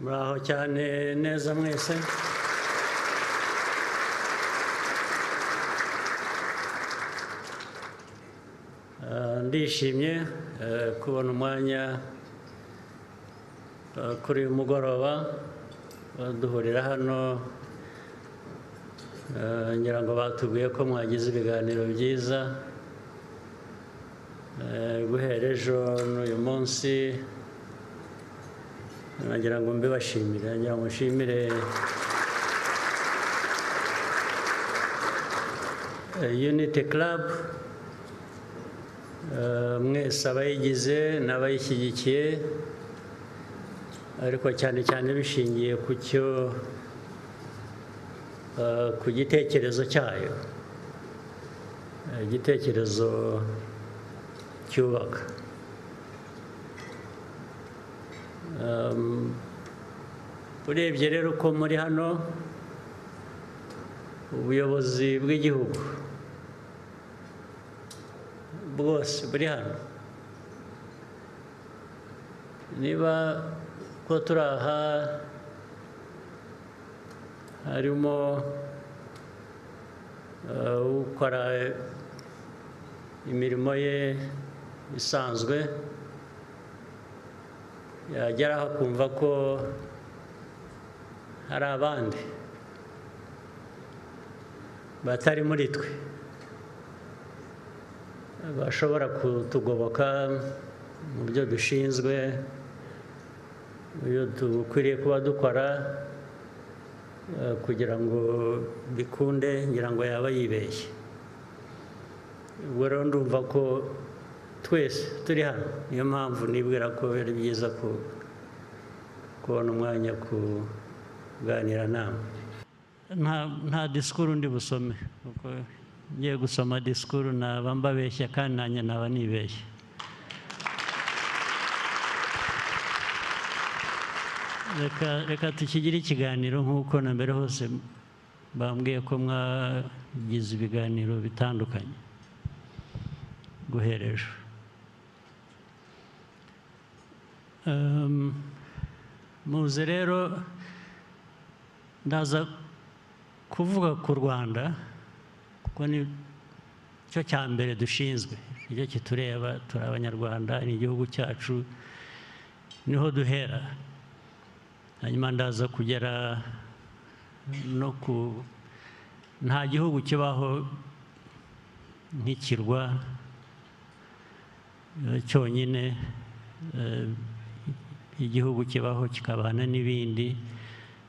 muraho cyane neza mwese. Ndishimye kubona umwanya kuri uyu mugoroba duhurira hano. Ngira ngo batubwiye ko mwagize ibiganiro byiza guhera ejo n'uyu munsi. Nagira ngo mbibashimire, nagira ngo nshimire Unity Club, mwese abayigize n'abayishyigikiye, ariko cyane cyane bishingiye ku gitekerezo cyayo, igitekerezo cyubaka. Urebye rero ko muri hano ubuyobozi bw'igihugu bwose buri hano, niba ko turi aha harimo ukora imirimo ye isanzwe, yageraho akumva ko hari abandi batari muri twe bashobora kutugoboka mu byo dushinzwe, ibyo dukwiriye kuba dukora kugira ngo bikunde, ngira ngo yaba yibeshye. Ubwo rero ndumva ko twese turi hano, niyo mpamvu nibwira ko ari byiza kubona umwanya kuganira namwe. Nta disikuru ndi busome, kuko ngiye gusoma disikuru naba mbabeshya kandi nanjye naba nibeshye. Reka tukigire ikiganiro nk'uko na mbere hose bambwiye ko mwagize ibiganiro bitandukanye guhera ejo. Muze rero ndaza kuvuga ku Rwanda kuko ni cyo cya mbere dushinzwe, nicyo kitureba, turi Abanyarwanda, ni igihugu cyacu, niho duhera. Hanyuma ndaza kugera no nta gihugu kibaho nk'ikirwa cyonyine, igihugu kibaho kikabana n'ibindi,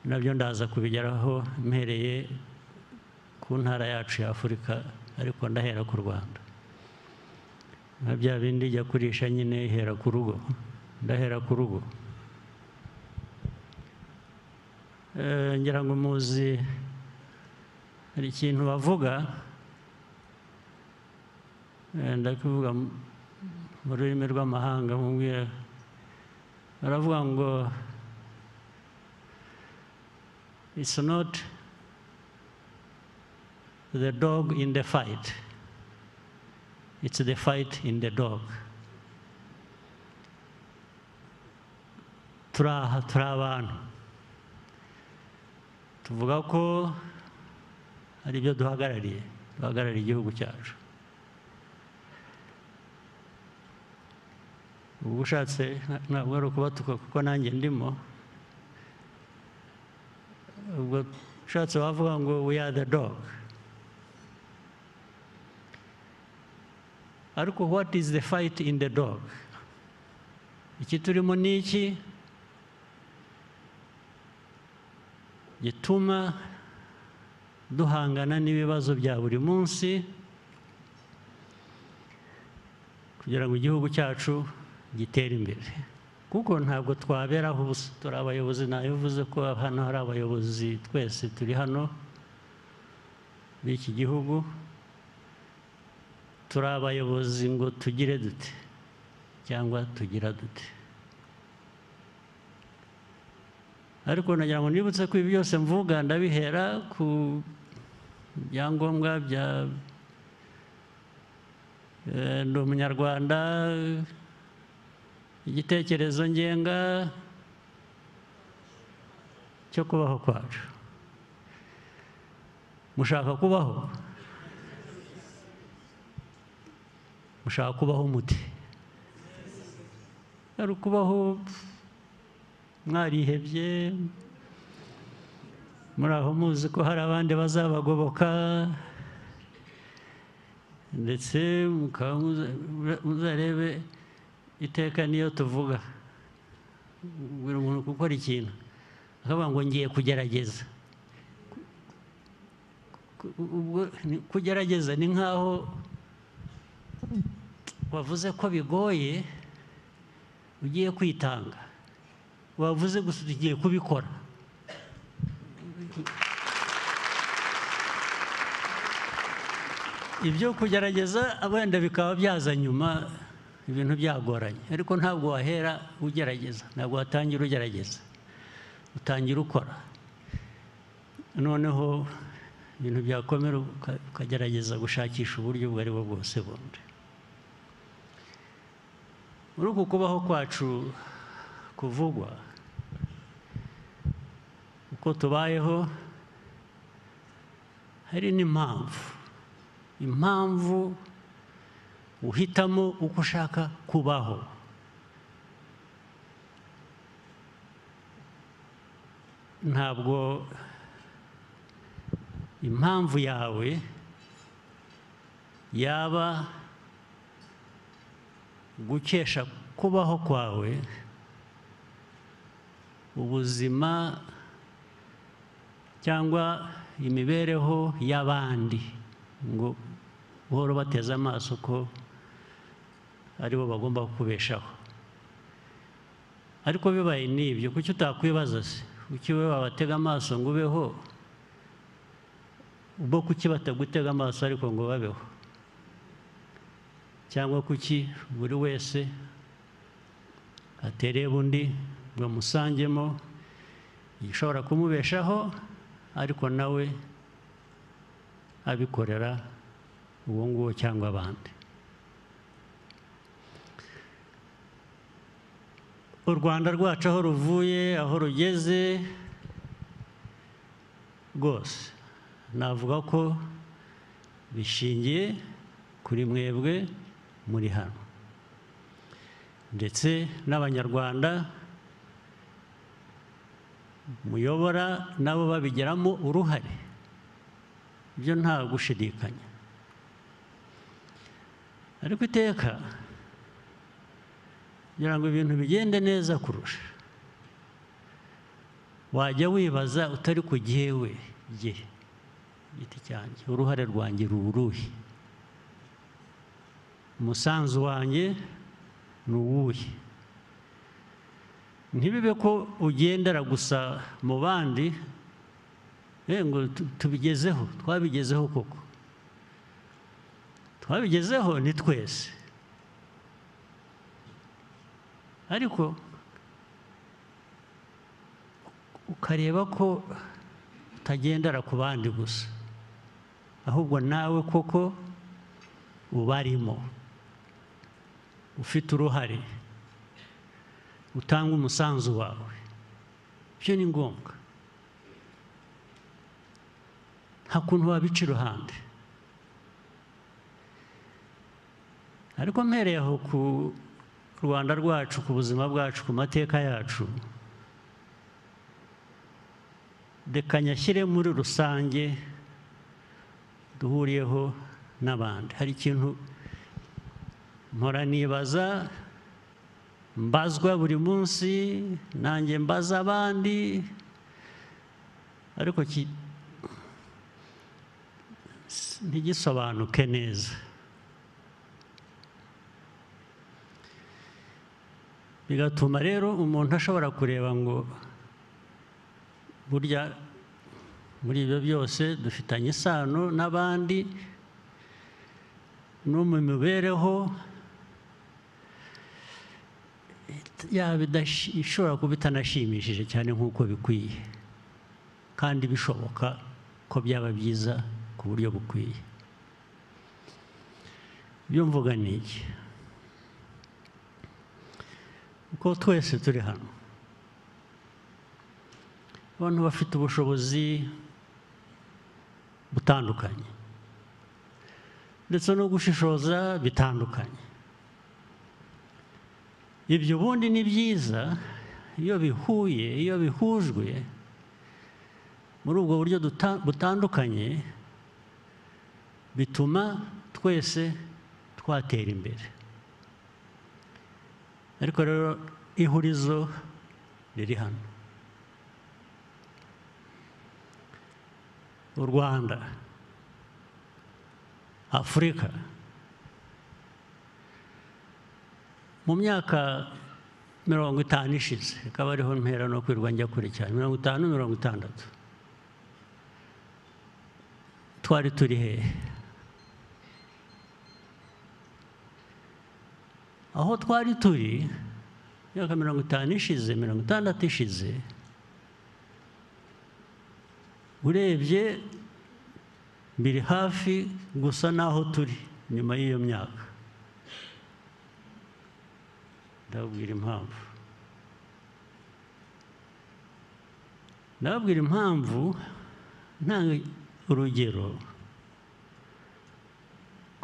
nabyo ndaza kubigeraho mpereye ku ntara yacu ya Afurika, ariko ndahera ku Rwanda. nka bya bindi jya kurisha nyine ihera ku rugo, ndahera ku rugo. Ngira ngo muzi hari ikintu bavuga, ndakuvuga mu rurimi rw'amahanga, baravuga ngo it's not the dog in the fight, it's the fight in the dog. Turi abantu tuvuga ko hari ibyo duhagarariye igihugu cyacu. Ubwo ushatse ntabwo ari ukubatuka kuko nanjye ndimo, ubwo ushatse wavuga ngo we are the dog. Ariko what is the fight in the dog? Iki turimo ni iki gituma duhangana n'ibibazo bya buri munsi kugira ngo igihugu cyacu gitere imbere? Kuko ntabwo twaberaho ubusa, turi abayobozi. Nabivuze ko hano hari abayobozi, twese turi hano b'iki gihugu, turi abayobozi ngo tugire dute cyangwa tugira dute. Ariko nagira ngo nibutse ko ibi byose mvuga ndabihera ku byangombwa bya ndi Umunyarwanda, igitekerezo ngenga, cyo kubaho kwacu. Mushaka kubaho? Mushaka kubaho mute? Ari ukubaho mwarihebye, muri aho muzi ko hari abandi bazabagoboka, ndetse muzarebe iteka niyo tuvuga buri muntu gukora ikintu akavuga ngo ngiye kugerageza. Kugerageza ni nk'aho wavuze ko bigoye ugiye kwitanga, wavuze gusa ugiye kubikora. Ibyo kugerageza wenda bikaba byaza nyuma, ibintu byagoranye, ariko ntabwo wahera ugerageza, ntabwo watangira ugerageza, utangira ukora, noneho ibintu byakomera ukagerageza gushakisha uburyo ubwo ari bwo bwose bundi. Muri uku kubaho kwacu kuvugwa, uko tubayeho, hari impamvu uhitamo uko ushaka kubaho. Ntabwo impamvu yawe yaba gukesha kubaho kwawe ubuzima cyangwa imibereho y'abandi, ngo uhora bateze amaso ko aribo bagomba kukubeshaho. Ariko bibaye n'ibyo, kuki utakwibaza se, kuki wowe wabatega amaso ngo ubeho, bo kuki batagutega amaso ariko ngo babeho? Cyangwa kuki buri wese atereba undi ngo amusangemo igishobora kumubeshaho, ariko nawe abikorera uwo nguwo cyangwa abandi? U Rwanda rwacu aho ruvuye, aho rugeze rwose, navuga ko bishingiye kuri mwebwe muri hano, ndetse n'Abanyarwanda muyobora nabo babigiramo uruhare, ibyo nta gushidikanya. Ariko iteka kugira ngo ibintu bigende neza kurusha, wajya wibaza utari ku jyewe giti cyanjye, uruhare rwanjye ruruhe, umusanzu wanjye ni uwuhe? Ntibibe ko ugendera gusa mu bandi ngo tubigezeho. Twabigezeho koko, twabigezeho ni twese, ariko ukareba ko utagendera ku bandi gusa, ahubwo nawe koko ubarimo, ufite uruhare, utanga umusanzu wawe. Ibyo ni ngombwa, nta kuntu wabica iruhande. Ariko mpereye aho ku Rwanda rwacu, ku buzima bwacu, ku mateka yacu, reka nyashyire muri rusange duhuriyeho n'abandi. Hari ikintu mpora nibaza, mbazwa buri munsi, nanjye mbaza abandi, ariko ntigisobanuke neza. Bigatuma rero umuntu ashobora kureba ngo burya muri ibyo byose dufitanye isano n'abandi, no mu mibereho yaba ishobora kuba itanashimishije cyane nk'uko bikwiye, kandi bishoboka ko byaba byiza ku buryo bukwiye. Ibyo mvuga ni iki? Uko twese turi hano, abantu bafite ubushobozi butandukanye ndetse no gushishoza bitandukanye. Ibyo ubundi ni byiza iyo bihuye, iyo bihujwe muri ubwo buryo butandukanye, bituma twese twatera imbere. Ariko rero ihurizo riri hano. U Rwanda, Afurika, mu myaka 50 ishize, ikaba ariho mpera no kwirwa njya kure cyane, 50, 60, twari turi hehe? Aho twari turi myaka 50 ishize, 60 ishize, urebye biri hafi gusa naho turi nyuma y'iyo myaka. Ndababwira impamvu. Ndababwira impamvu ntanga urugero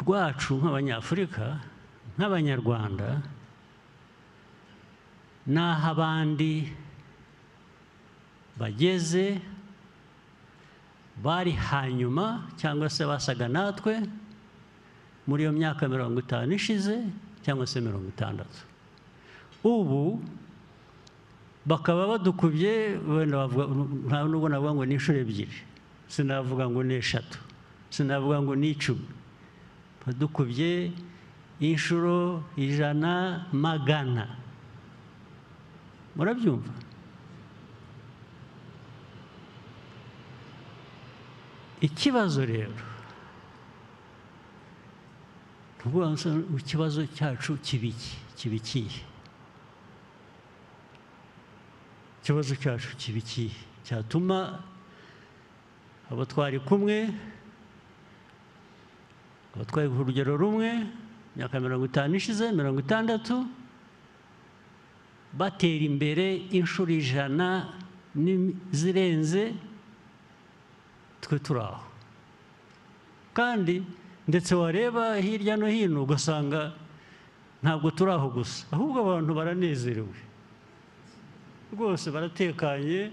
rwacu nk'Abanyafurika, nk'Abanyarwanda, n'aho abandi bageze bari hanyuma cyangwa se basaga natwe muri iyo myaka 50 ishize cyangwa se 60. Ubu bakaba badukubye, nta nubwo navuga ngo ni inshuro ebyiri, sinavuga ngo ni 3, sinavuga ngo ni 10, badukubye inshuro 100, 100. Murabyumva? Ikibazo rero, ikibazo cyacu kibikiye. Ikibazo cyacu kibikiye cyatuma abo twari kumwe, abo twari ku rugero rumwe, myaka 50 ishize, 60, batera imbere inshuro 100 zirenze twe turaho. Kandi ndetse wareba hirya no hino ugasanga ntabwo turaho gusa, ahubwo abantu baranezerewe rwose, baratekanye,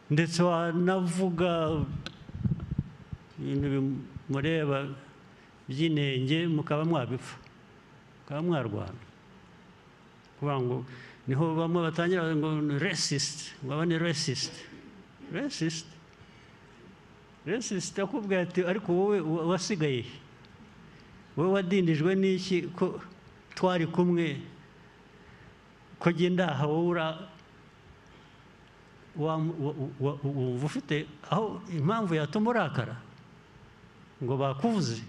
ndetse wanavuga ibintu bimureba by'inenge mukaba mwabipfa, mukaba mwarwana. Kuvuga ngo niho bamwe batangira ngo racist, ngo aba ni racist. Racist akubwira ati ariko wowe wasigaye, wowe wadindijwe n'iki ko twari kumwe, ko genda aha wowe wumva ufite aho impamvu yatuma urakara ngo bakuvuze.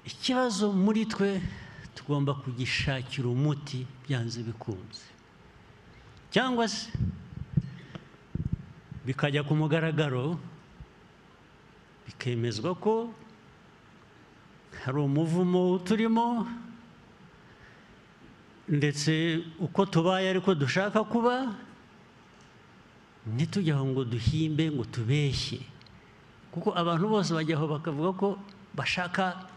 Ikibazo muri twe tugomba kugishakira umuti byanze bikunze, cyangwa se bikajya ku mugaragaro, bikemezwa ko hari umuvumo turimo, ndetse uko tubaye ariko dushaka kuba, ntitujyaho ngo duhimbe, ngo tubeshye. Kuko abantu bose bajyaho bakavuga ko bashaka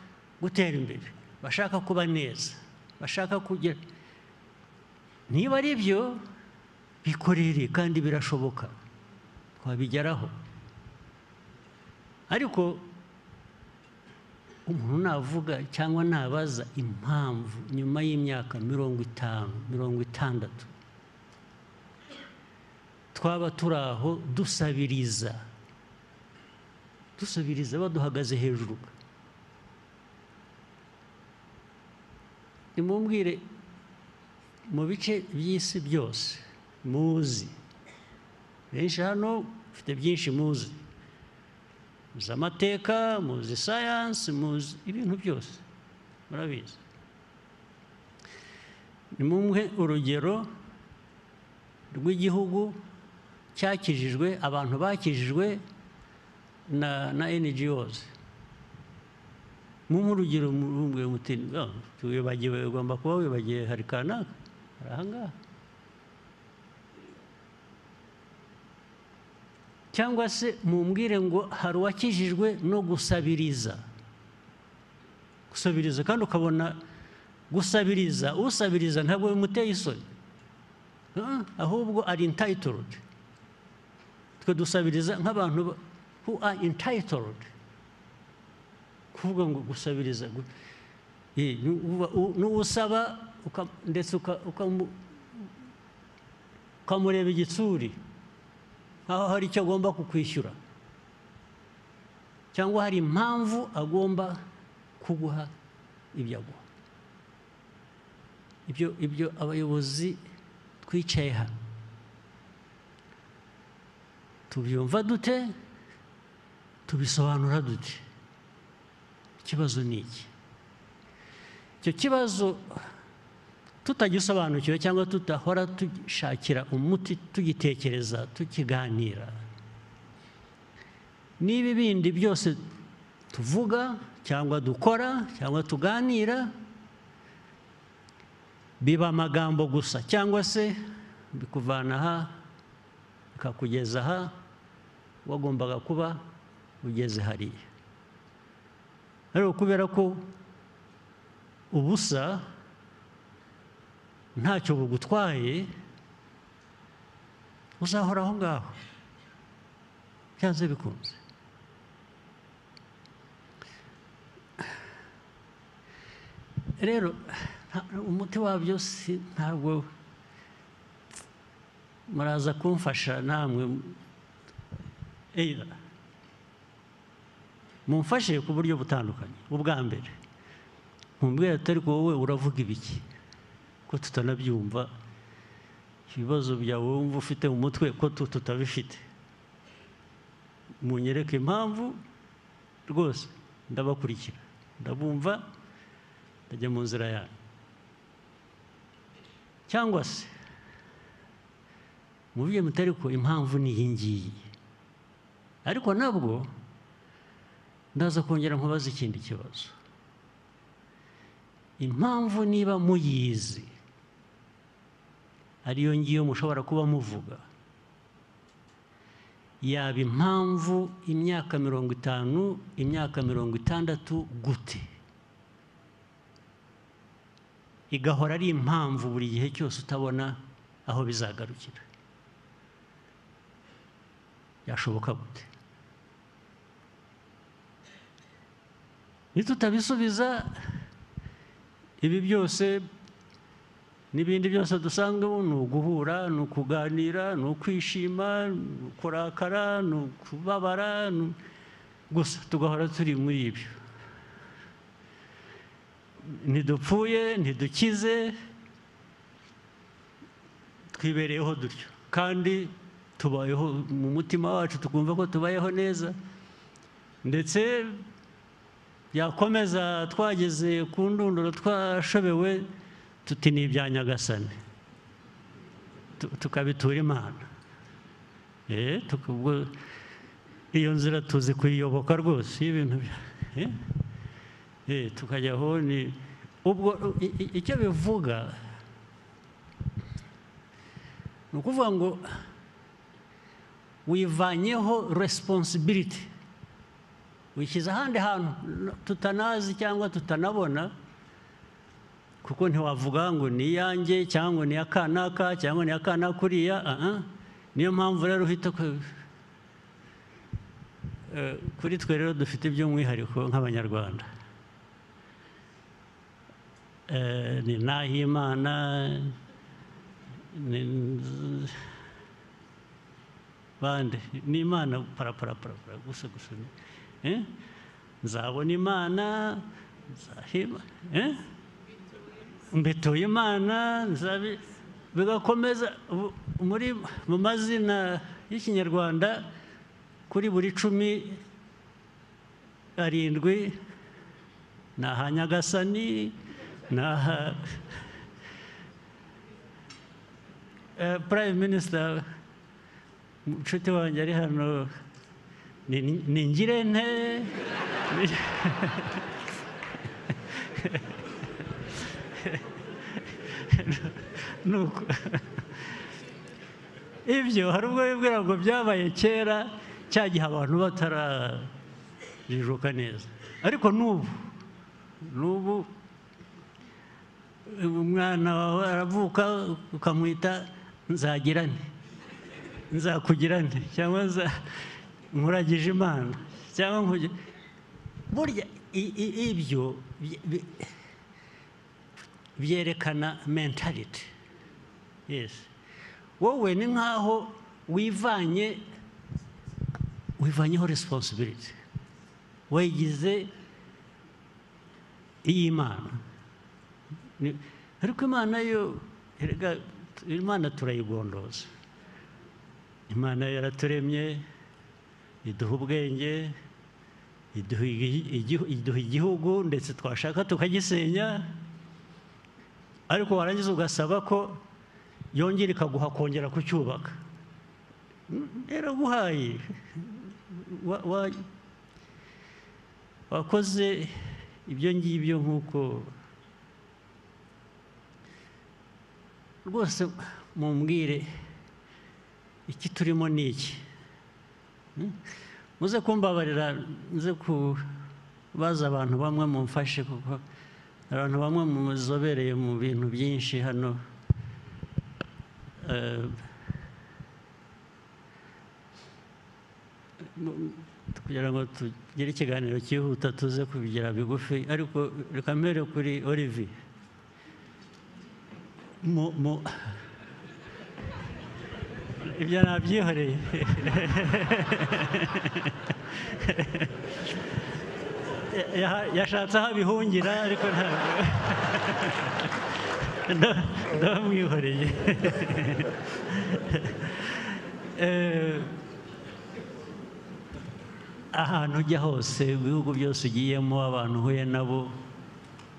gutera imbere, bashaka kuba neza, bashaka kugira. Niba ari byo, bikorere, kandi birashoboka, twabigeraho. Ariko umuntu navuga cyangwa nabaza impamvu nyuma y'imyaka 50, 60 twaba turaho dusabiriza baduhagaze hejuru, nimumbwire mu bice by'isi byose muzi, benshi hano ufite byinshi muzi, muzi amateka, muzi science, muzi ibintu byose, murabizi. Nimumwe urugero rw'igihugu cyakijijwe, abantu bakijijwe na NGOs. Mumwe urugero mumbwire muti tuwibagiwe, ugomba kuba wibagiwe, hari kanaka, hari ahangaha. cyangwa se mumbwire ngo hari uwakijijwe no gusabiriza kandi ukabona gusabiriza usabiriza ntabwo bimuteye isoni ahubwo ari entitled twe dusabiriza nk'abantu who are entitled kuvuga ngo gusabiriza n'usaba ndetse ukamureba igitsuri nkaho hari icyo agomba kukwishyura cyangwa hari impamvu agomba kuguha ibyo aguha ibyo abayobozi twicaye hano tubyumva dute tubisobanura dute ikibazo ni iki icyo kibazo tutagisobanukiwe cyangwa tutahora dushakira umuti tugitekereza tukiganira n'ibi bindi byose tuvuga cyangwa dukora cyangwa tuganira biba amagambo gusa cyangwa se bikuvana aha bikakugeza aha wagombaga kuba ugeze hariya ariko kubera ko ubusa ntacyo bugutwaye uzahora aho ngaho byanze bikunze rero umuti wabyo ntabwo muraza kumfasha namwe mumfashe ku buryo butandukanye ubwa mbere mumbwira atari ko wowe uravuga ibiki ko tutanabyumva ibibazo byawe wumva ufite mu mutwe ko tutabifite munyereke impamvu rwose ndabakurikira ndabumva ndajya mu nzira yanyu cyangwa se mubye mutari ko impamvu ni iyi ngiyi ariko nabwo ndaza kongera nkubaza ikindi kibazo impamvu niba muyizi ariyo ngiyo mushobora kuba muvuga yaba impamvu imyaka 50 imyaka 60 gute igahora ari impamvu buri gihe cyose utabona aho bizagarukira yashoboka gute nitutabisubiza ibi byose n'ibindi byose dusanzwe ni uguhura ni ukuganira ni ukwishima ni ukurakara ni ukubabara gusa tugahora turi muri ibyo ntidupfuye ntidukize twibereyeho dutyo kandi tubayeho mu mutima wacu tukumva ko tubayeho neza ndetse yakomeza twageze ku ndunduro twashobewe tuti ni ibya Nyagasani tukabitura Imana iyo nzira tuzi kuyiyoboka rwose ibintu tukajyaho ni ubwo icyo bivuga ni ukuvuga ngo wivanyeho responsibility wishyize ahandi hantu tutanazi cyangwa tutanabona kuko ntiwavuga ngo ni iyanjye cyangwa ni iya kanaka cyangwa ni iya kanaka kuriya niyo mpamvu rero uhita kuri twe rero dufite iby'umwihariko nk'abanyarwanda ni Nahimana bande ni Imana parapara gusa nzabona Imana nzahima mbituye Imana bigakomeza mu mazina y'Ikinyarwanda kuri buri 17 ni aha Nyagasani ni aha Prime Minister inshuti wanjye ari hano ni Ngirente ibyo hari ubwo bibwira ngo byabaye kera cya gihe abantu batarajijuka neza. Ariko n'ubu umwana wawe aravuka ukamwita nzagirane, nzakugirane, cyangwa nkuragije Imana, cyangwa burya ibyo byerekana mentality. Yes, wowe ni nkaho wivanyeho responsibility, wayigize iy'Imana. Ariko Imana yo, Imana turayigondoza. Imana yaraturemye, iduha ubwenge, iduha igihugu, ndetse twashaka tukagisenya, ariko warangiza ugasaba ko yongera ikaguha kongera kucyubaka. Yaraguhaye, wakoze ibyo ngibyo nk'uko rwose mumbwire iki turimo ni iki. Muze kumbabarira, nze kubaza abantu bamwe mumfashe, kuko abantu bamwe muzobereye mu bintu byinshi hano. Kugira ngo tugire ikiganiro cyihuta tuze kubigira bigufi, ariko reka mpere kuri Olivier. Ibyo nabyihoreye. Yashatse aho abihungira, ariko ndamwihoreye. Ahantu ujya hose, ibihugu byose ugiyemo, abantu uhuye nabo,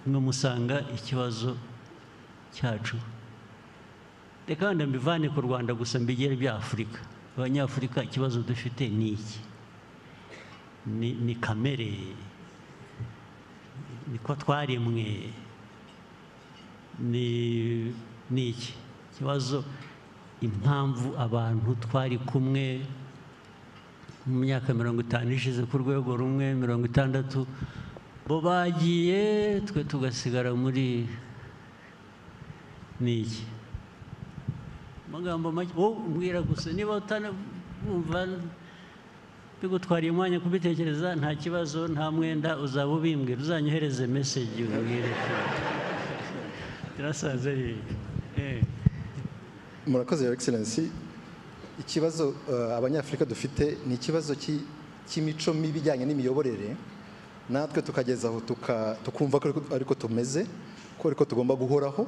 mwe musanga ikibazo cyacu. Reka wenda mbivane ku Rwanda gusa mbigere bya Afurika. Abanyafurika ikibazo dufite ni iki? Ni kamere, niko twaremwe, ni iki ikibazo? Impamvu abantu twari kumwe mu myaka 50 ishize ku rwego rumwe, 60, bo bagiye, twe tugasigara muri ni iki? Magambo make umbwira gusa, niba utanumva bigutwariye umwanya kubitekereza, nta kibazo, nta mwenda, uzaba ubimbwira, uzanyohereze message ubwire. Turasaze. Murakoze, Your Excellency. Ikibazo abanyafrika dufite ni ikibazo cy'imico mibi ijyanye n'imiyoborere, natwe tukageza aho tukumva ko ariko tumeze, ko ariko tugomba guhoraho,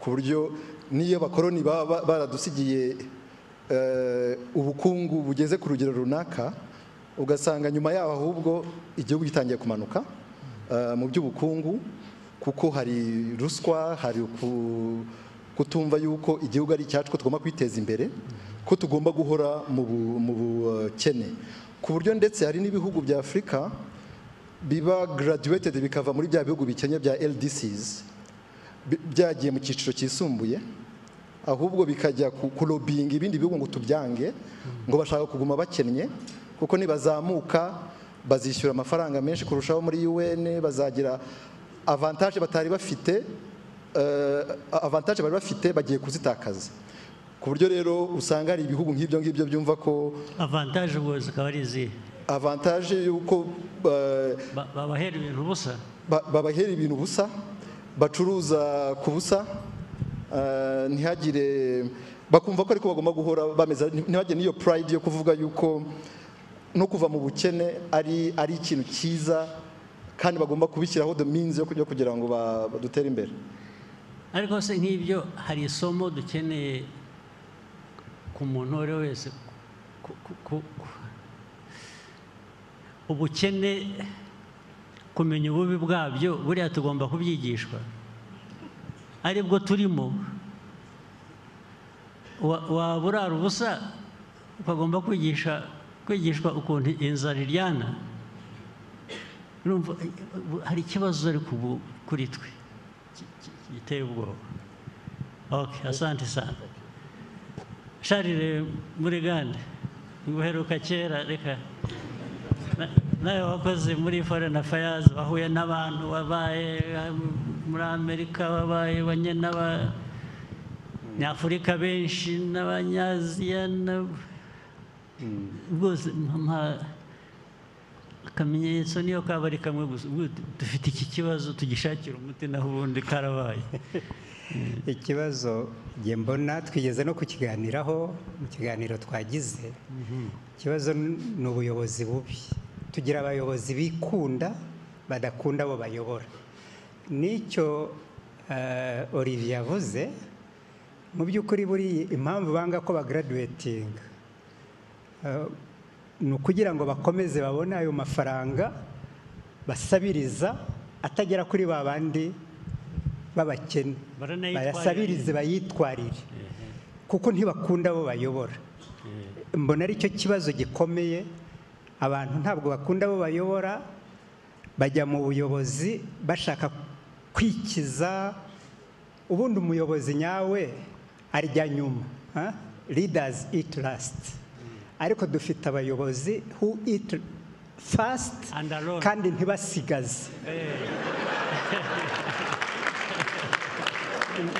ku buryo niyo bakoroni baba baradusigiye ubukungu bugeze ku rugero runaka, ugasanga nyuma yaho ahubwo igihugu gitangiye kumanuka mu by'ubukungu, kuko hari ruswa, hari kutumva yuko igihugu ari icyacu, ko tugomba kwiteza imbere, ko tugomba guhora mu bukene, ku buryo ndetse hari n'ibihugu bya Afurika biba graduated bikava muri bya bihugu bikenye bya LDCs, byagiye mu cyiciro cyisumbuye, ahubwo bikajya kurobinga ibindi bihugu ngo tubyange, ngo bashaka kuguma bakennye, kuko nibazamuka bazishyura amafaranga menshi kurushaho muri UN, bazagira avantage batari bafite, avantage bari bafite bagiye kuzitakaza, ku buryo rero usanga hari ibihugu nk'ibyo ngibyo byumva ko avantage ubwo zikaba ari izihe? Avantage yuko babahera ibintu busa, babahera ibintu busa, bacuruza ku busa, ntihagire, bakumva ko ariko bagomba guhora bameze, ntihagire n'iyo pride yo kuvuga yuko no kuva mu bukene ari ikintu cyiza, kandi bagomba kubishyiraho the means yo kugira ngo badutere imbere. Ariko se nk'ibyo, hari isomo dukeneye ku muntu wese wese, ubukene, kumenya ububi bwabyo, buriya tugomba kubyigishwa, aribwo turimo. Waba urara ubusa, ukagomba kwigishwa ukuntu inzara iryana. Hari ikibazo ariko ubu kuri twe giteye ubwoba. Okay, asante sana. Charles Murigande. nguheruka kera reka nawe wakoze muri foreign affairs wahuye n'abantu wabaye muri Amerika wabaye wanye n'Abanyafurika benshi n'Abanyaziya rwose akamenyetso niyo kaba ari kamwe gusa dufite iki kibazo tugishakira umuti naho ubundi karabaye ikibazo njye mbona twigeze no kukiganiraho mu kiganiro twagize ikibazo ni ubuyobozi bubi tugira abayobozi bikunda badakunda abo bayobora nicyo Olivier yavuze mu by'ukuri buri impamvu banga ko bagraduatinga ni ukugira ngo bakomeze babone ayo mafaranga basabiriza atagera kuri ba bandi b'abakene bayasabirize bayitwarire kuko ntibakunda abo bayobora mbona ari cyo kibazo gikomeye abantu ntabwo bakunda abo bayobora bajya mu buyobozi bashaka kwikiza ubundi umuyobozi nyawe arya nyuma leaders eat last ariko dufite abayobozi who eat fast kandi ntibasigaze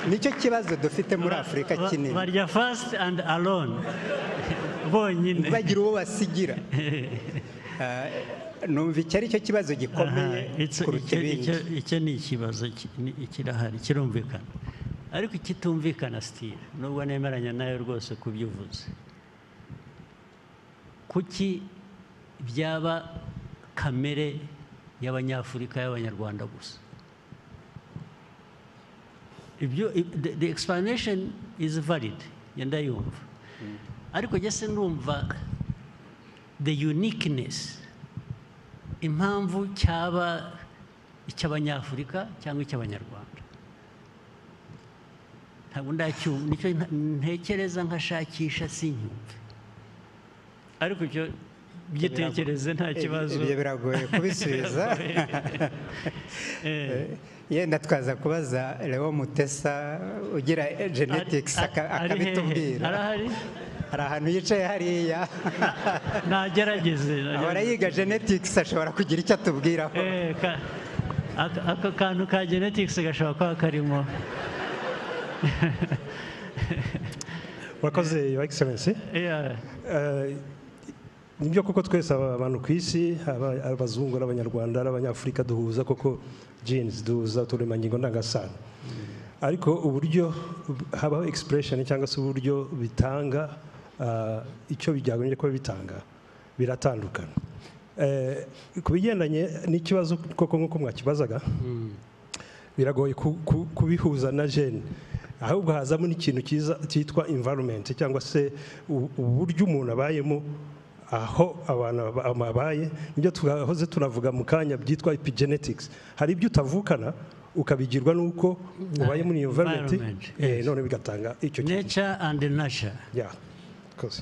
nicyo kibazo dufite muri Afurika kinini barya fast and alone bonyine bagira uwo basigira numva icyo ari cyo kibazo gikomeye kuruta ibindi icyo ni ikibazo kirahari kirumvikana ariko ikitumvikana still nubwo nemeranya nayo rwose kubyuvuze kuki byaba kamere y'Abanyafurika y'Abanyarwanda gusa the explanation is valid yenda yumva ariko jese ndumva the uniqueness impamvu cyaba icy'Abanyafurika cyangwa icy'Abanyarwanda ntabwo ndacyumva nicyo ntekereza nkashakisha sinyumve ariko icyo byitekereze nta kibazo ibyo biragoye kubisubiza yenda twaza kubaza Leo Mutesa ugira genetics akabitubwira arahari hari ahantu yicaye hariya nagerageze ahora yiga genetics ashobora kugira icyo atubwiraho aka kantu ka genetics gashobora kuba karimo wakoze your excellency nibyo koko twese abantu ku isi abazungu n'Abanyarwanda n'Abanyafurika duhuza koko genes duhuza uturemangingo ndangasano ariko uburyo habaho expression cyangwa se uburyo bitanga icyo bijyanye ko bitanga biratandukana ku bigendanye n'ikibazo koko nk'uko mwakibazaga biragoye kubihuza na gene ahubwo hazamo n'ikintu cyitwa environment cyangwa se uburyo umuntu abayemo aho abantu babaye nibyo twahoze tunavuga mu kanya byitwa epigenetics hari ibyo utavukana ukabigirwa nuko ubaye muri environment none bigatanga icyo nature and nurture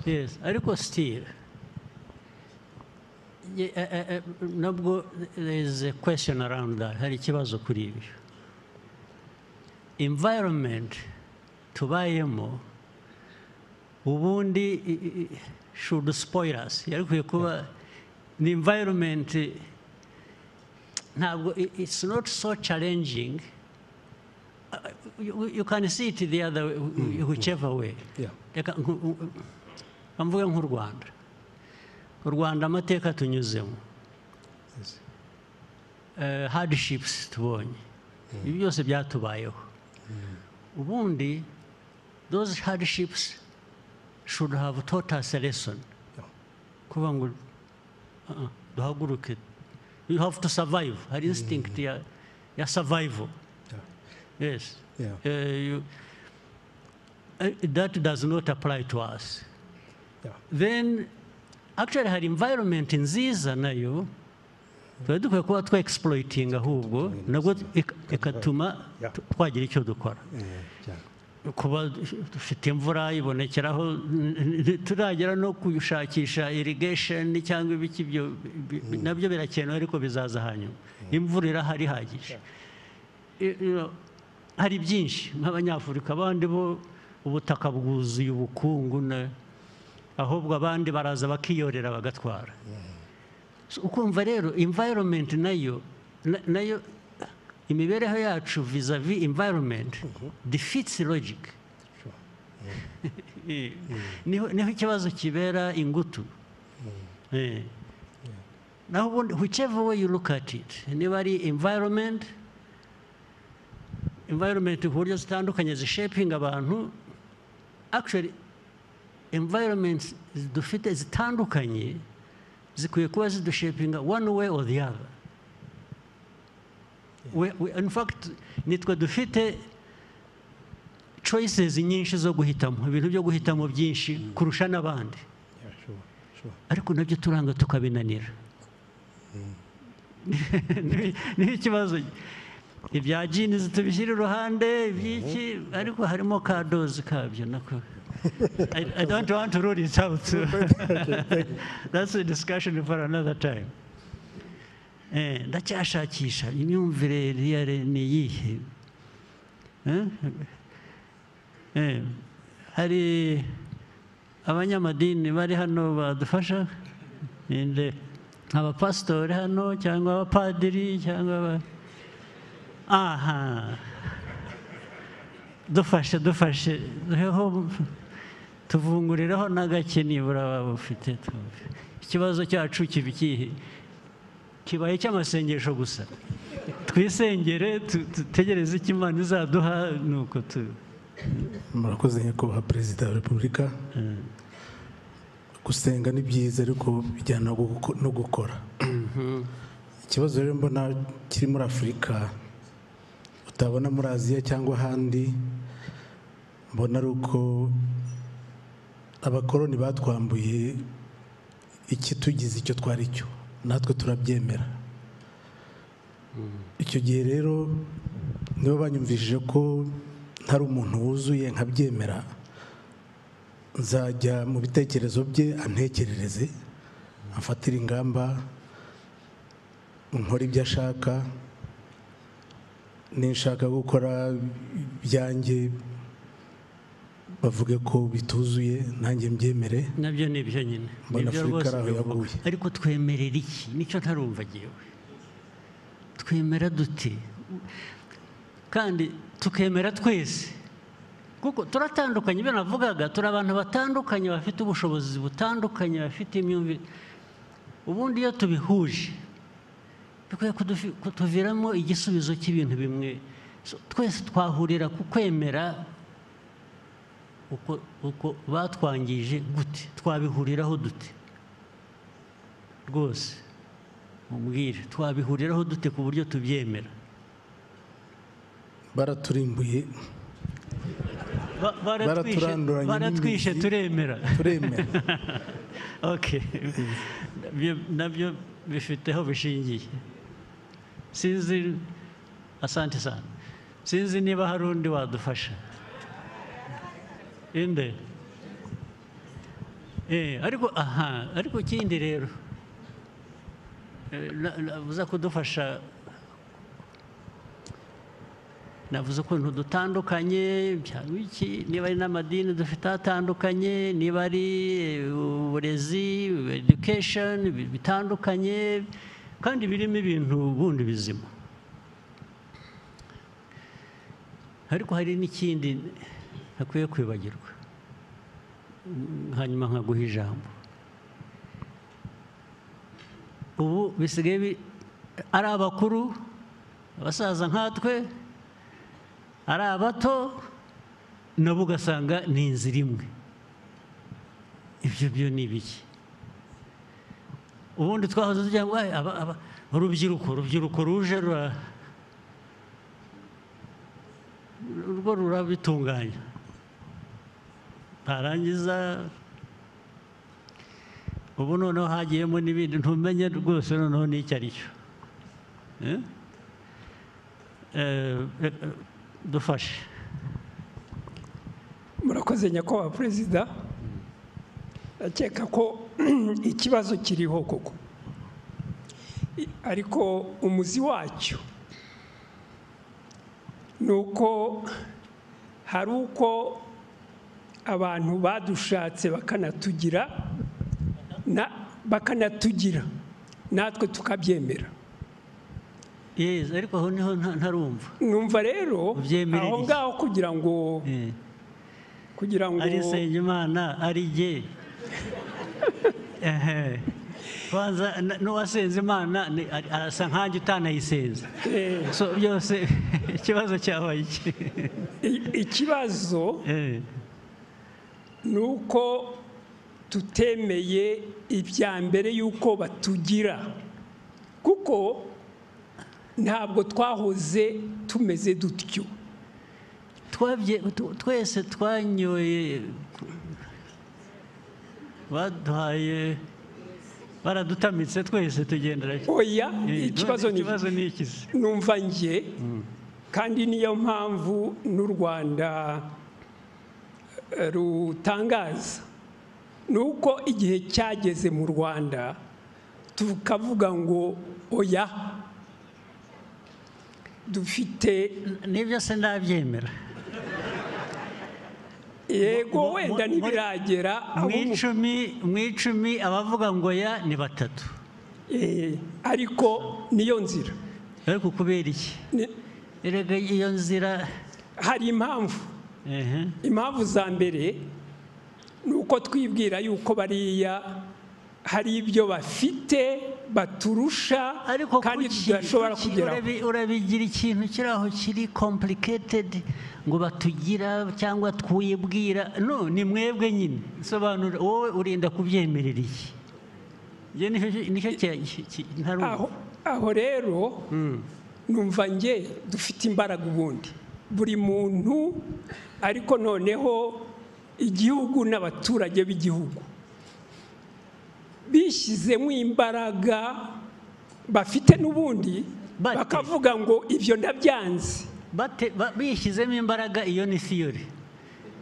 yes ariko still nabwo there is a question around that hari ikibazo kuri ibyo environment tubayemo ubundi should spoil us yarikuye kuba the environment ntabwo it's not so challenging you can see it the other whichever way mvuge nk'u Rwanda amateka tunyuzemo hardships tubonye ibi byose byatubayeho ubundi those hardships should have taught us a lesson kuba ngo duhaguruke you have to survive hari instinct ya survival yes that does not apply to us then actually hari environment nziza nayo tuba dukwiye kuba twa-exploiting ahubwo nabwo ikatuma twagira icyo dukora kuba dufite imvura ibonekeraho turagera no gushakisha irrigation cyangwa ibiki byo nabyo birakenewe ariko bizaza hanyuma imvura irahari ihagije hari byinshi nk'Abanyafurika abandi bo ubutaka bwuzuye ubukungu ahubwo abandi baraza bakiyorera bagatwara. Ukumva rero environment nayo imibereho yacu vis-a-vis environment defeats logic. Niho ikibazo kibera ingutu. Now, whichever way you look at it, niba ari environment ku buryo zitandukanye zishaping abantu, actually environments dufite zitandukanye zikwiye kuba zidushapinga one way or the other. In fact, nitwe dufite choices nyinshi zo guhitamo, ibintu byo guhitamo byinshi kurusha n'abandi. Ariko nabyo turanga tukabinanira. Ni ikibazo ibya genes tubishyira iruhande ibyiki, ariko harimo ka dozi kabyo nako. I don't want to rule it out. That's a discussion for another time. Ndacyashakisha imyumvire real ni iyihe. Hari abanyamadini bari hano badufasha, abapasitori hano cyangwa abapadiri cyangwa dufashe tuvungurireho n'agake nibura baba bafite. Ikibazo cyacu kiba ikihe? Kibaye cy'amasengesho gusa. Twisengere tutegereze icyo Imana izaduha, nuko murakoze nyakubahwa Perezida wa Repubulika. Gusenga ni byiza ariko bijyana no gukora. Ikibazo rero mbona kiri muri Afurika utabona muri Aziya cyangwa ahandi, mbona ari uko abakoloni batwambuye iki tugize icyo twari cyo, natwe turabyemera. Icyo gihe rero nibo banyumvishije ko ntari umuntu wuzuye nkabyemera, nzajya mu bitekerezo bye antekerereze, amfatira ingamba, nkora ibyo ashaka, ninshaka gukora byanjye bavuge ko bituzuye nanjye mbyemere. Nabyo ni byo nyine, nibyo rwose. Ariko twemerera iki? Nicyo ntarumva jewe. Twemera dute? Kandi tukemera twese, kuko turatandukanye. Ibyo navugaga, turi abantu batandukanye bafite ubushobozi butandukanye, bafite imyumvire. Ubundi iyo tubihuje bikwiye kutuviramo igisubizo cy'ibintu bimwe. Twese twahurira ku kwemera uko batwangije gute, twabihuriraho dute? Rwose mumbwire, twabihuriraho dute ku buryo tubyemera? Baraturimbuye, baratwishe, turemera. Okay. Nabyo bifiteho bishingiye. Sinzi, asante sana. Sinzi niba hari undi wadufasha. Inde? Ariko kindi rero navuze kudufasha, navuze ukuntu dutandukanye, niba ari n'amadini dufite atandukanye, niba ari uburezi, education bitandukanye, kandi birimo ibintu bundi bizima. Ariko hari n'ikindi ntakwiye kwibagirwa, hanyuma nkaguha ijambo. Ubu bisigaye ari abakuru, abasaza nkatwe, ari abato, nabo ugasanga ni inzira imwe. Ibyo byo ni ibiki? Ubundi twahoze tugira ngo urubyiruko ruje rwo rurabitunganya, barangiza ubu noneho hagiyemo n'ibindi ntumenye rwose noneho n'icyo ari cyo. Dufashe. Murakoze nyakubahwa Perezida. Akeka ko ikibazo kiriho koko, ariko umuzi wacyo ni uko hari uko abantu badushatse bakanatugira natwe tukabyemera. Yes, ariko aho niho ntarumva. Numva rero aho ngaho kugira ngo ari Nsengimana ari jye kwanza n'uwasenze Imana arasa nkanjye utanayisenze. So byose ikibazo cyabaye iki? Ikibazo ni uko tutemeye ibya mbere y'uko batugira, kuko ntabwo twahoze tumeze dutyo. Twese twanyoye, baduhaye, baradutamitse twese tugendera. Oya, ikibazo ni iki? Numva njye, kandi niyo mpamvu n'u Rwanda rutangaza, ni uko igihe cyageze mu Rwanda tukavuga ngo oya, dufite n'ibyo se ndabyemera. Yego, wenda ntibiragera mu icumi abavuga ngo ya ni 3. Ariko niyo nzira. Ariko kubera iki? Erega iyo nzira hari impamvu. Impamvu za mbere ni uko twibwira yuko bariya hari ibyo bafite baturusha kandi tudashobora kugeraho. Urabigira ikintu kiri aho kiri complicated ngo batugira cyangwa twibwira. No, ni mwebwe nyine. Sobanura, wowe urinda kubyemerera iki? Aho rero numva nge dufite imbaraga ubundi, buri muntu, ariko noneho igihugu n'abaturage b'igihugu bishyizemo imbaraga bafite n'ubundi, bakavuga ngo ibyo ndabyanze. Bishyizemo imbaraga, iyo ni theory.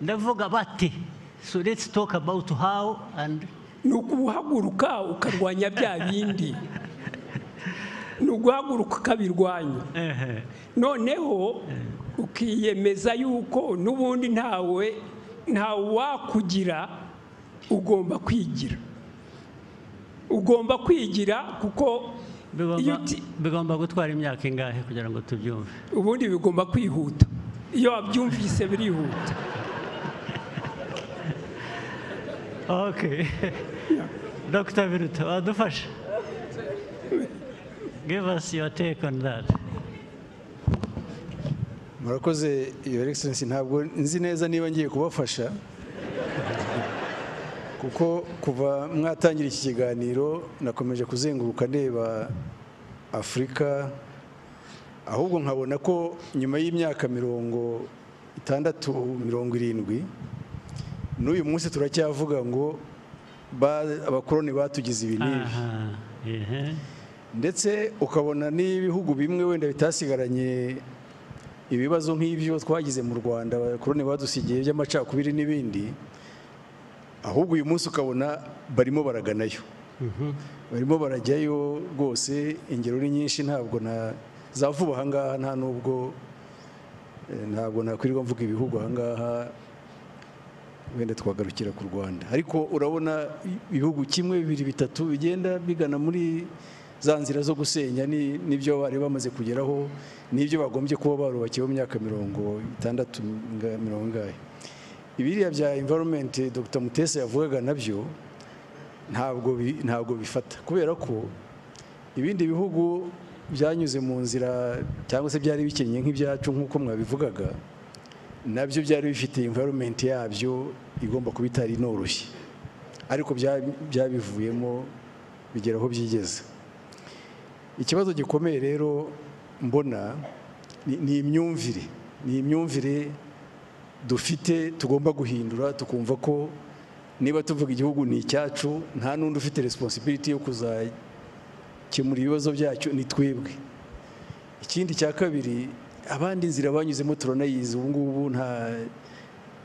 Ndavuga bate. So let's talk about how and ni ukuhaguruka ukarwanya bya bindi. Ni uguhaguruka ukabirwanya. Noneho ukiyemeza yuko n'ubundi ntawe wakugira, ugomba kwigira. Ugomba kwigira kuko bigomba gutwara imyaka ingahe kugira ngo tubyumve? Ubundi bigomba kwihuta. Iyo wabyumvise birihuta. Okay. Dr. Biruta, wadufasha? Give us your take on that. Murakoze, Your Excellency. Ntabwo nzi neza niba ngiye kubafasha, kuko kuva mwatangira iki kiganiro nakomeje kuzenguruka ndeba Afurika, ahubwo nkabona ko nyuma y'imyaka 60, 70, n'uyu munsi turacyavuga ngo abakoloni batugize ibi n'ibi. Ndetse ukabona n'ibihugu bimwe wenda bitasigaranye ibibazo nk'ibyo twagize mu Rwanda, abakoloni badusigiye by'amacakubiri n'ibindi, ahubwo uyu munsi ukabona barimo baraganayo. Barimo barajyayo rwose. Ingero ni nyinshi, ntabwo za vuba aha ngaha, ntabwo nakwirirwa mvuga ibihugu aha ngaha, wenda twagarukira ku Rwanda. Ariko urabona ibihugu 1, 2, 3 bigenda bigana muri za nzira zo gusenya n'ibyo bari bamaze kugeraho, n'ibyo bagombye kuba barubakiyeho mu myaka 60, 70. Ibiriya bya environment Dr. Mutesa yavugaga nabyo ntabwo bifata, kubera ko ibindi bihugu byanyuze mu nzira cyangwa se byari bikennye nk'ibyacu nk'uko mwabivugaga, nabyo byari bifite environment yabyo igomba kuba itari inoroshye, ariko byabivuyemo bigera aho byigeze. Ikibazo gikomeye rero mbona ni imyumvire dufite, tugomba guhindura, tukumva ko niba tuvuga igihugu ni icyacu, nta n'undi ufite responsibility yo kuzakemura ibibazo byacyo, ni twebwe. Ikindi cya kabiri, abandi inzira banyuzemo turanayizi, ubu ngubu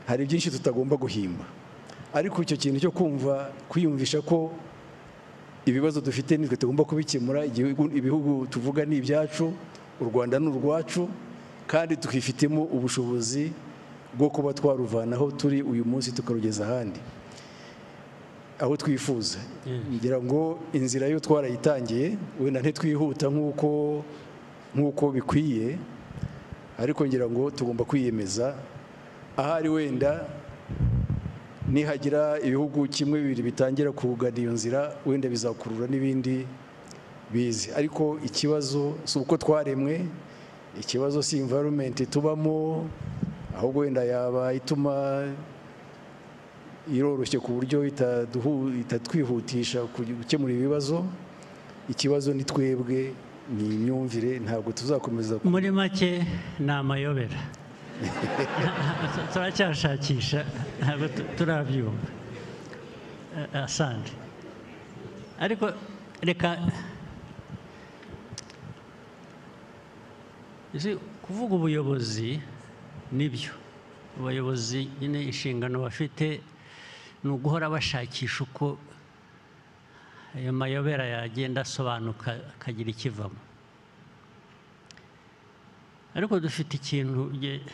hari byinshi tutagomba guhimba, ariko icyo kintu cyo kwiyumvisha ko ibibazo dufite nitwe tugomba kubikemura, ibihugu tuvuga ni ibyacu, u Rwanda ni urwacu, kandi tukifitemo ubushobozi rwo kuba twaruvanaho turi uyu munsi tukarugeza ahandi aho twifuza. ngira ngo inzira yo twarayitangiye, wenda ntitwihuta nk'uko bikwiye, ariko ngira ngo tugomba kwiyemeza. ahari wenda nihagira ibihugu kimwe bibiri bitangira kugana iyo nzira, wenda bizakurura n'ibindi bizi. ariko ikibazo si uko twaremwe, ikibazo si environment tubamo, ahubwo wenda yaba ituma iroroshye ku buryo itatwihutisha gukemura ibibazo. ikibazo ni twebwe, ni imyumvire, ntabwo tuzakomeza. muri make ni amayobera. turacyashakisha, ntabwo turabyumva. asante. ariko reka kuvuga ubuyobozi nibyo, abayobozi nyine inshingano bafite ni uguhora bashakisha uko ayo mayobera yagenda asobanuka akagira ikivamo. ariko dufite ikintu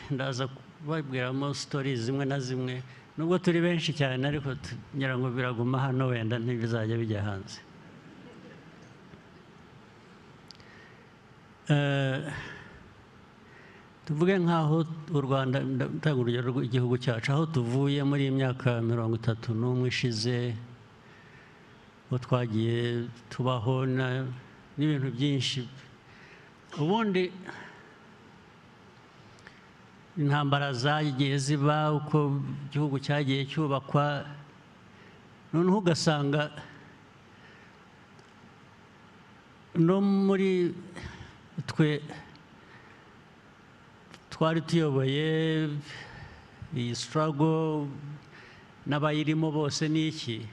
ndaza kubabwiramo sitori zimwe na zimwe, nubwo turi benshi cyane, ariko ngira ngo biraguma hano, wenda ntibizajya bijya hanze. tuvuge nk'aho u Rwanda, ndatanga urugero rw'igihugu cyacu, aho tuvuye muri iyi myaka 31 ishize, aho twagiye tubaho n'ibintu byinshi. ubundi intambara zagiye ziba, uko igihugu cyagiye cyubakwa, noneho ugasanga no muri twe twari tuyoboye iyi struggle n'abayirimo bose, n'iki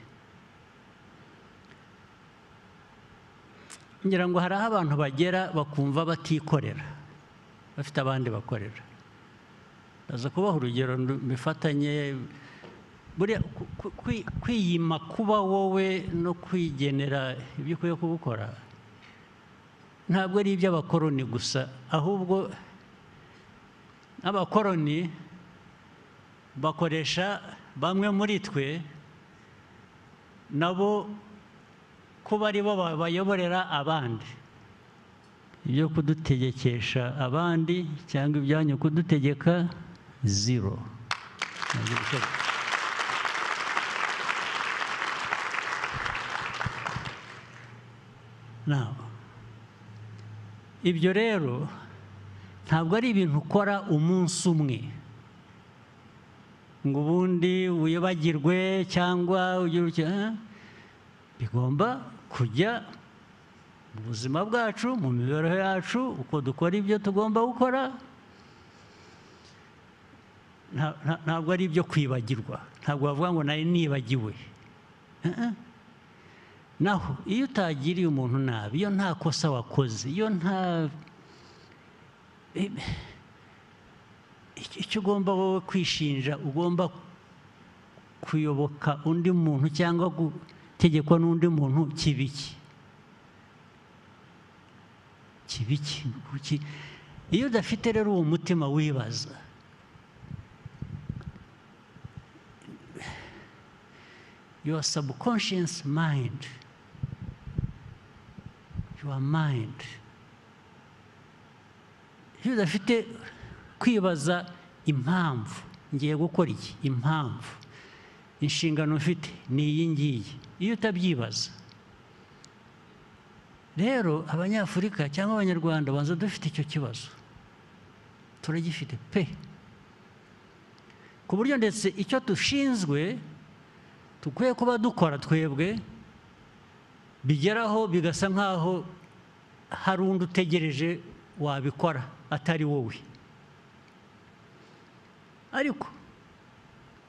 ngira ngo hari aho abantu bagera bakumva batikorera, bafite abandi bakorera. aza kubaha urugero bifatanye, buriya kwiyima kuba wowe no kwigenera ibyo ukwiye kubukora ntabwo ari iby'abakoroni gusa, ahubwo abakoroni bakoresha bamwe muri twe nabo kuba ari bo bayoborera abandi, ibyo kudutegekesha abandi cyangwa ibyanyu kudutegeka zero. Now, ibyo rero ntabwo ari ibintu ukora umunsi umwe ngo ubundi wibagirwe cyangwa bigomba kujya mu buzima bwacu, mu mibereho yacu, uko dukora ibyo tugomba gukora. ntabwo ari ibyo kwibagirwa, ntabwo bavuga ngo nari nibagiwe. naho iyo utagiriye umuntu nabi, iyo nta kosa wakoze, iyo nta icyo ugomba wowe kwishinja, ugomba kuyoboka undi muntu cyangwa gutegekwa n'undi muntu, kibiki. iyo udafite rero uwo mutima wibaza, your subconscious mind, your mind, iyo udafite kwibaza impamvu ngiye gukora iki, impamvu, inshingano ufite ni iyi ngiyi, iyo utabyibaza rero abanyafurika cyangwa abanyarwanda banza dufite icyo kibazo, turagifite pe, ku buryo ndetse icyo dushinzwe tukwiye kuba dukora twebwe bigeraho bigasa nk'aho hari undi utegereje wabikora atari wowe. ariko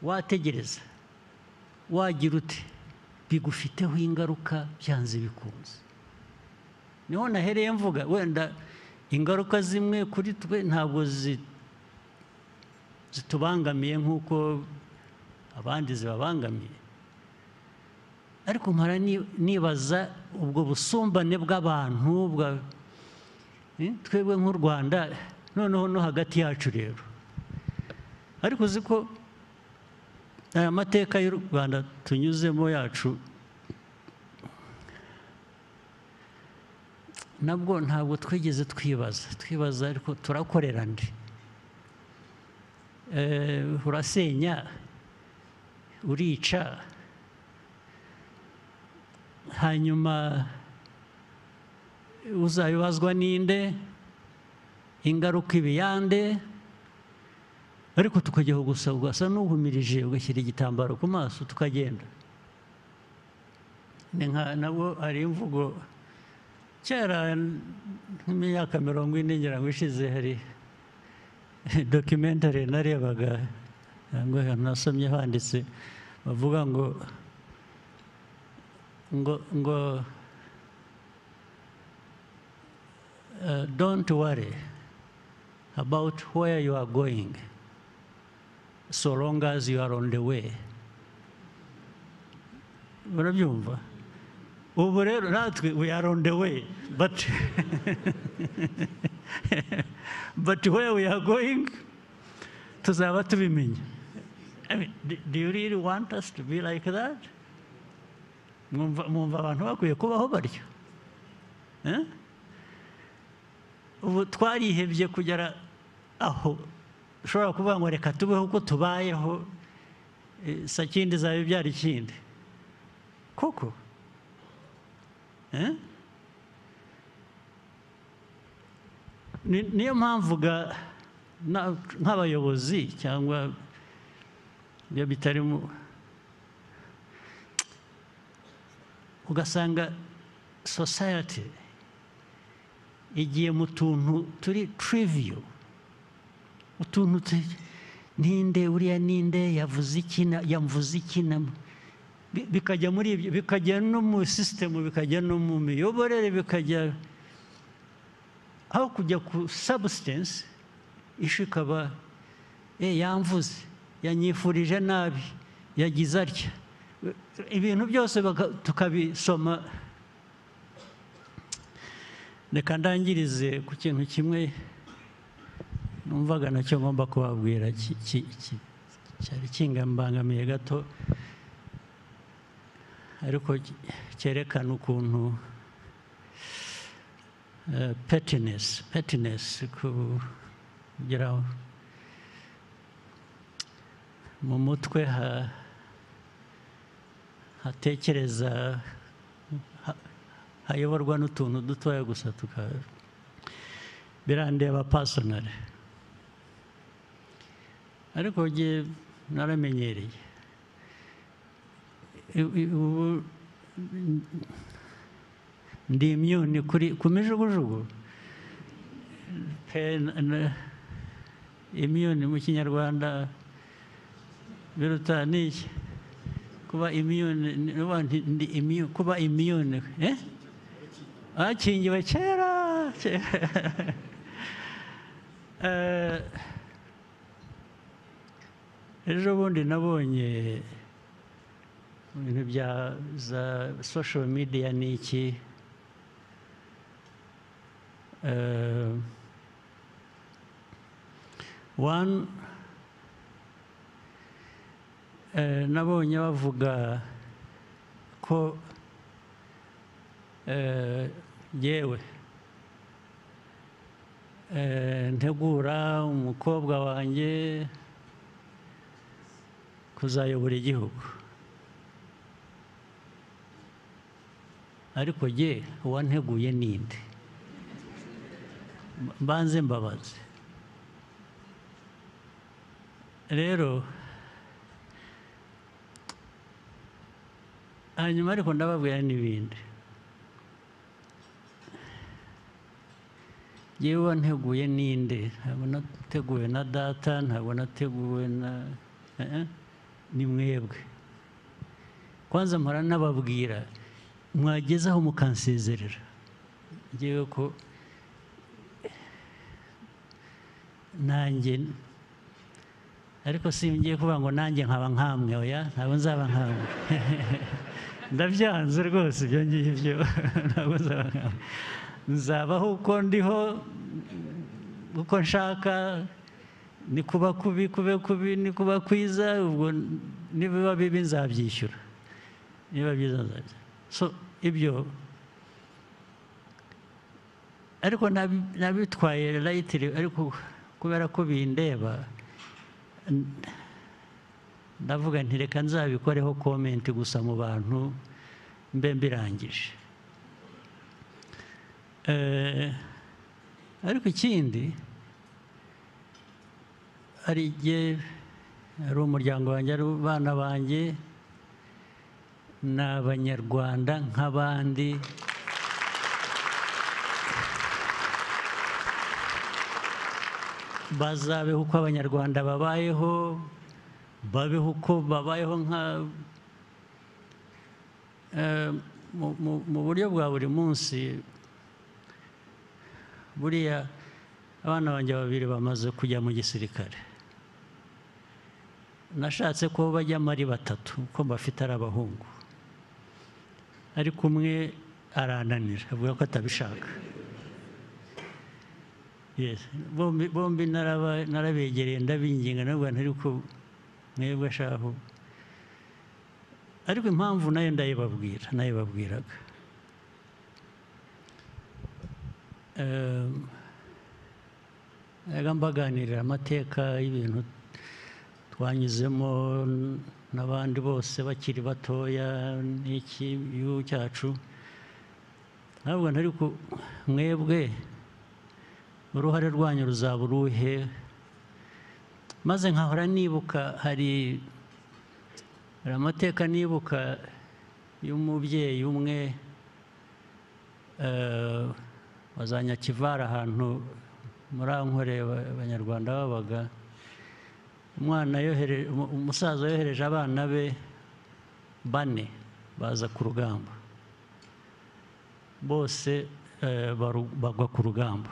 wategereza, wagira ute, bigufiteho ingaruka byanze bikunze. niho nahereye mvuga, wenda ingaruka zimwe kuri twe ntabwo zitubangamiye nk'uko abandi zibabangamiye, ariko mpora nibaza ubwo busumbane bw'abantu twebwe nk'u Rwanda, noneho no hagati yacu rero ariko uzi ko aya mateka y'u Rwanda tunyuzemo yacu nabwo ntabwo twigeze twibaza ariko turakorera ndi urasenya urica hanyuma uzabibazwa ninde ingaruka ibiyande ariko tukajya ugasa n'uhumirije ugashyira igitambaro ku maso tukagenda nabo hari imvugo kera nk'imyaka 40 ngira ngo ishize hari documentary narebaga ngo nasomye handitse bavuga ngo don't worry about where you are going so long as you are on the way. Urabyumva? Ubu rero natwe we are on the way, but but where we are going tuzaba tubimenya. I mean, do you really want us to be like that? Mwumva abantu bakwiye kubaho baryo. Ubu twarihebye kugera aho ushobora kuvuga ngo reka tubeho uko tubayeho sakindi zawe byari ikindi koko niyo mpamvu nk'abayobozi cyangwa iyo bitarimo ugasanga society igiye mu tuntu turi trivial utuntu ninde uriya ninde yavuze iki yamvuze iki bikajya muri ibyo bikajya no mu system bikajya no mu miyoborere bikajya aho kujya ku substance ishikaba yamvuze yanyifurije nabi yagize atya ibintu byose tukabisoma. Reka ndangirize ku kintu kimwe numvaga nacyo ngomba kubabwira cyari kingambangamiye gato ariko cyerekana ukuntu pettiness kugira mu mutwe hatekereza hayoborwa n'utuntu dutoya gusa birandeba personally ariko ngiye naramenyereye ndi immune ku mijugujugu immune mu kinyarwanda biruta n'iki kuba immune kuba immune akingiwe kera ejo bundi nabonye ibintu bya za social media n'iki nabonye bavuga ko yewe ntegura umukobwa wanjye kuzayobora igihugu ariko jye uwanteguye ninde mbanze mbabaze rero hanyuma ariko ndababwira n'ibindi yewe wanteguye ninde ntabwo nateguwe na data ntabwo nateguwe na ni mwebwe kwanza mpora nababwira mwagezaho mukansezerera ngewe ko nanjye ariko singiye kuvuga ngo nanjye nkaba nkamwe oya ntabwo nzaba nkamwe ndabyanze rwose ibyo ngibyo ntabwo nzaba nkamwe nzabaho uko ndiho uko nshaka ni kuba kubi kube kubi ni kuba kwiza, ubwo nibiba bibi nzabyishyura, niba byiza nzabyishyura. So ibyo ariko nabitwaye layitiri, ariko kubera ko bindeba ndavuga nti reka nzabikoreho komenti gusa mu bantu mbe mbirangije. Ariko ikindi hari igihe ari umuryango wanjye, ari abana banjye, ni abanyarwanda nk'abandi, bazabeho uko abanyarwanda babayeho, babeho uko babayeho mu buryo bwa buri munsi. Buriya abana banjye babiri bamaze kujya mu gisirikare, nashatse ko bajyamo ari batatu kuko bafite ari abahungu, ariko umwe arananira avuga ko atabishaka. Bombi narabegereye ndabinginga, nabwo ariko mwebwe shaho, ariko impamvu nayo nayibabwiraga. Mbaganirira amateka y'ibintu twanyuzemo n'abandi bose bakiri batoya n'iki gihugu cyacu, ntabwo ariko mwebwe uruhare rwanyu ruzaba uruhe? Maze nkahora nibuka, hari amateka nibuka y'umubyeyi umwe wazanyakivara ahantu muri Ankore abanyarwanda babaga. Umusaza yohereje abana be 4 baza ku rugamba, bose bagwa ku rugamba.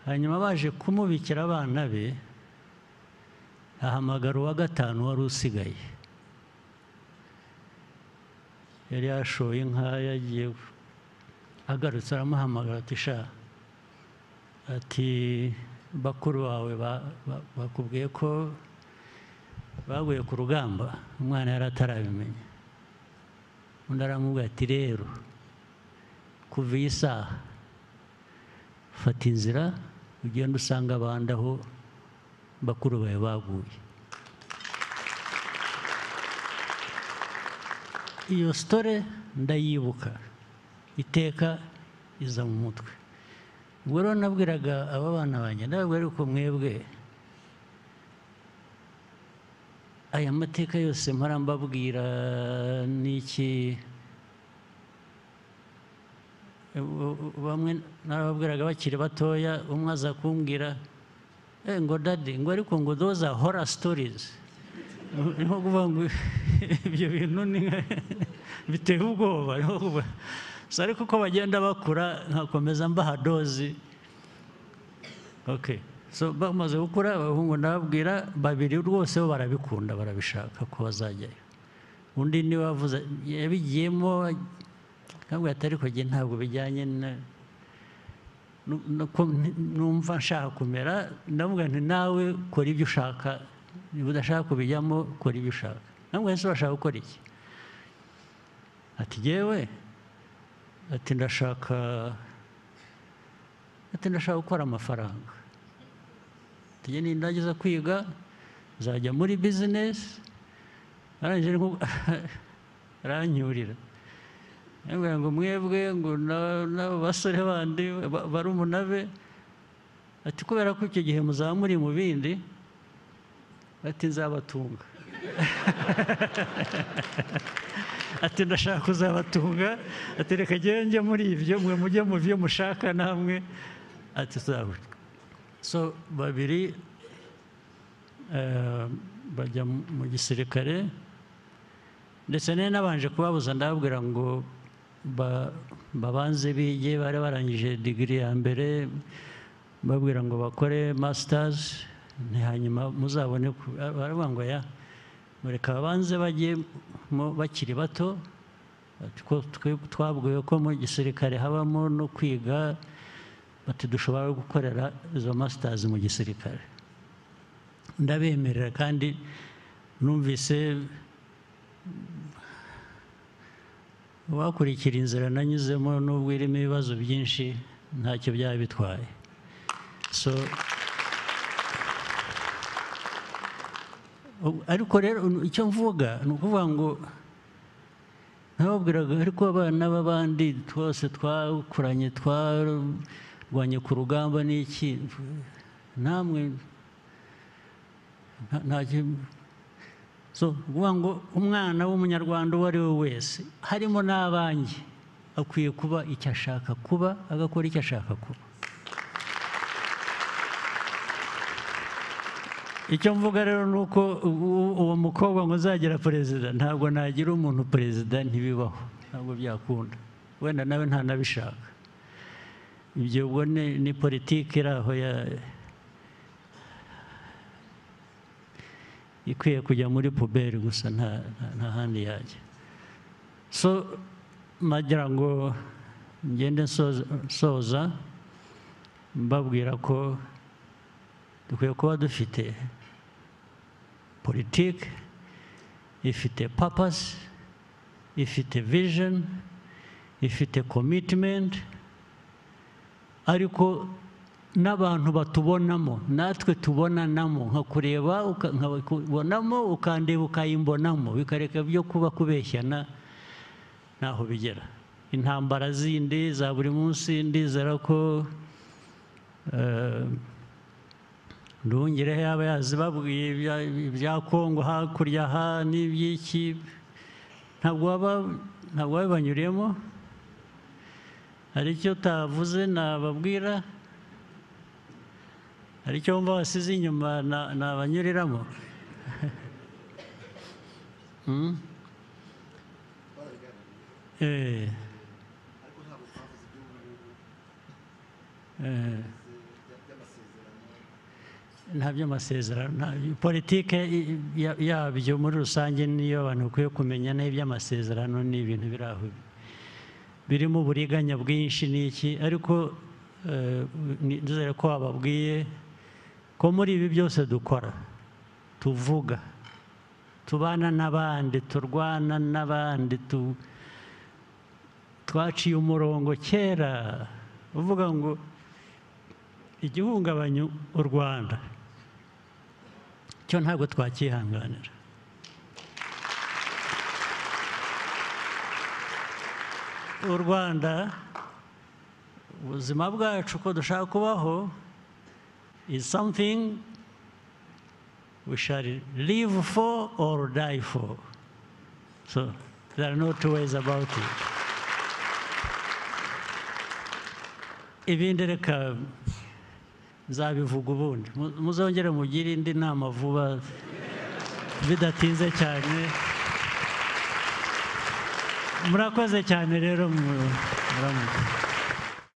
Hanyuma baje kumubikira abana be, ahamagara uwa 5 wari usigaye, yari yashoye inka, yagiye agarutse aramuhamagara ati sha, ati bakuru bawe bakubwiye ko baguye ku rugamba. Umwana yari atarabimenya. Undi aramubwira ati rero kuva iyi saha fata inzira ugenda usanga abandi aho bakuru bawe baguye. Iyo story ndayibuka, iteka iza mu mutwe. Ubwo rero nabwiraga aba bana banjye, ndababwira ariko mwebwe aya mateka yose mpora mbabwira n'iki, bamwe narababwiraga bakiri batoya, umwe aza kumbwira ngo daddy, ngo ariko ngo those are horror stories. Niho kuvuga ngo ibyo bintu biteye ubwoba. So ariko uko bagenda bakura nkakomeza mbaha dozi. Okay, so bamaze gukura abahungu ndababwira 2 rwose bo barabikunda, barabishaka ko bazajyayo. Undi niwe wavuze yabigiyemo, ntabwo atari ko ntabwo bijyanye numva nshaka kumera. Ndavuga nti nawe kora ibyo ushaka, niba udashaka kubijyamo kora ibyo ushaka. Ntabwo ese bashaka gukora iki? Ati yewe, ati ndashaka gukora amafaranga. Ati nindagiza kwiga nzajya muri business. Arangije aranyurira, ngo mwebwe ngo n'abasore bandi barumuna be, ati kubera ko icyo gihe muzaba muri mu bindi, ati nzabatunga. Ati ndashaka kuzabatunga, ati reka njye muri ibyo, mwe mujye mu byo mushaka namwe. Ati tuzabona. So 2 bajya mu gisirikare, ndetse nabanje kubabuza, ndababwira ngo babanze bige, bari barangije degree ya mbere, babwira ngo bakore masters, hanyuma muzabone. Baravuga ngo ya mureka babanze bajye bakiri bato, twabwiwe ko mu gisirikare habamo no kwiga bati dushobora gukorera izo masters mu gisirikare ndabemerera kandi numvise wakurikira inzira nanyuzemo n'ubwo irimo ibibazo byinshi ntacyo byaba bitwaye so ariko rero icyo mvuga ni ukuvuga ngo nababwiraga ariko abana b'abandi twose twakuranye twarwanye ku rugamba n'iki namwe so kuvuga ngo umwana w'umunyarwanda uwo ari we wese harimo n'abanjye akwiye kuba icyo ashaka kuba agakora icyo ashaka kuba icyo mvuga rero ni uko uwo mukobwa ngo uzagira perezida ntabwo nagira umuntu perezida ntibibaho ntabwo byakunda wenda nawe ntanabishaka ibyo ubwo ni politiki iri aho ikwiye kujya muri puberi gusa nta handi yajya so nagira ngo ngende soza mbabwira ko dukwiye kuba dufite politiki ifite purpose ifite vision ifite commitment ariko n'abantu batubonamo natwe tubonanamo nka kureba nkabonamo ukandeba ukayimbonamo bikareka byo kuba kubeshyana ntaho bigera intambara zindi za buri munsi ndizera ko Nduhungirehe yaba yazibabwiye ibya Kongo hakurya aha n'iby'iki ntabwo wabibanyuriyemo hari icyo utavuze nababwira hari icyo wumva wasize inyuma nabanyuriramo nta by'amasezerano politike yabyo muri rusange niyo abantu bakwiye kumenya n'iby'amasezerano ni ibintu biri aho birimo uburiganya bwinshi n'iki ariko nizere ko wababwiye ko muri ibi byose dukora tuvuga tubana n'abandi turwana n'abandi twaciye umurongo kera uvuga ngo igihungabanya u Rwanda cyo ntabwo twakihanganira u Rwanda ubuzima bwacu ko dushaka kubaho is something we shall live for or die for so there are no two ways about it ibindi reka nzabivuga ubundi muzongere mugire indi nama vuba bidatinze cyane murakoze cyane rero muramuke